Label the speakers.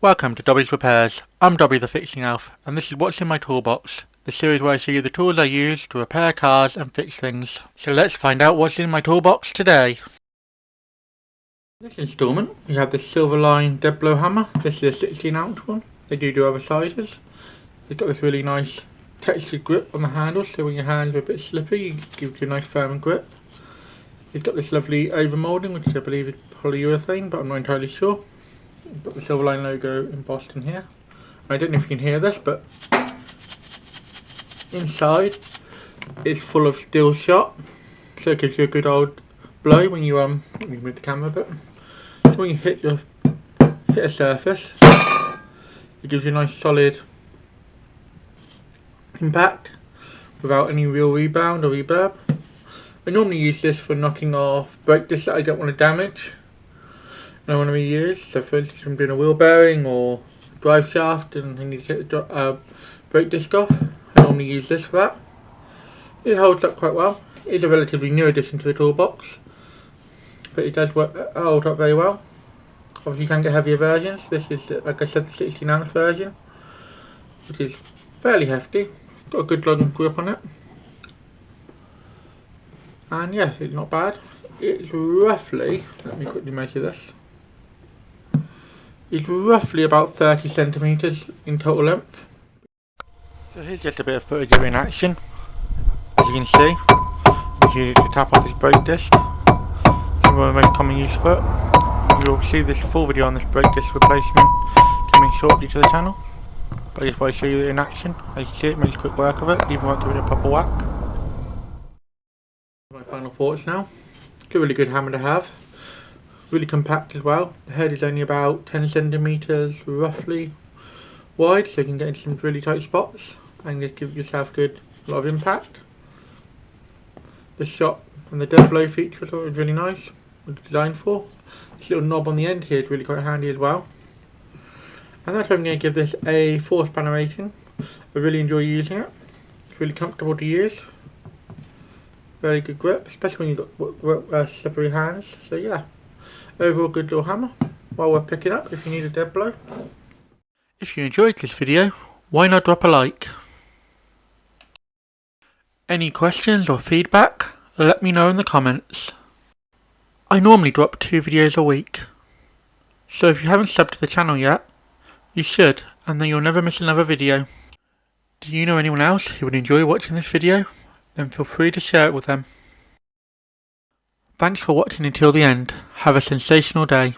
Speaker 1: Welcome to Dobby's Repairs. I'm Dobby the Fixing Elf, and this is what's in my toolbox, the series where I show you the tools I use to repair cars and fix things. So let's find out what's in my toolbox today. In this instalment, we have the Silverline dead blow hammer. This is a 16-ounce one. They do other sizes. It's got this really nice textured grip on the handle, so when your hands are a bit slippy, it gives you a nice firm grip. It's got this lovely overmoulding, which I believe is polyurethane, but I'm not entirely sure. You've got the Silverline logo embossed in here. I don't know if you can hear this, but inside it's full of steel shot, so it gives you a good old blow when you let me move the camera a bit. So when you hit a surface, it gives you a nice solid impact without any real rebound or reverb. I normally use this for knocking off brake discs that I don't want to damage and I want to reuse. So for instance, if I'm doing a wheel bearing or drive shaft and I need to take the brake disc off, I normally use this for that. It holds up quite well. It is a relatively new addition to the toolbox, but it does hold up very well. Obviously you can get heavier versions. This is, like I said, the 16-ounce version, which is fairly hefty. Got a good long grip on it. And yeah, it's not bad. It's roughly, let me quickly measure this. It's roughly about 30 centimetres in total length. So here's just a bit of footage of it in action. As you can see, you use it to tap off this brake disc. It's one of the most common use for it. You'll see this full video on this brake disc replacement coming shortly to the channel. But I just want to show you it in action. As you can see, it makes quick work of it, even without giving it a proper whack. My final thoughts now. It's a really good hammer to have. Really compact as well. The head is only about 10 centimetres roughly wide, so you can get into some really tight spots and just give yourself a lot of impact. The shot and the dead blow feature I thought was really nice. What it's designed for. This little knob on the end here is really quite handy as well. And that's why I'm going to give this a 4-spanner rating. I really enjoy using it. It's really comfortable to use. Very good grip, especially when you've got slippery hands. So yeah, overall good little hammer. Well worth picking up if you need a dead blow. If you enjoyed this video, why not drop a like? Any questions or feedback, let me know in the comments. I normally drop 2 videos a week. So if you haven't subbed to the channel yet, you should, and then you'll never miss another video. Do you know anyone else who would enjoy watching this video? Then feel free to share it with them. Thanks for watching until the end. Have a sensational day.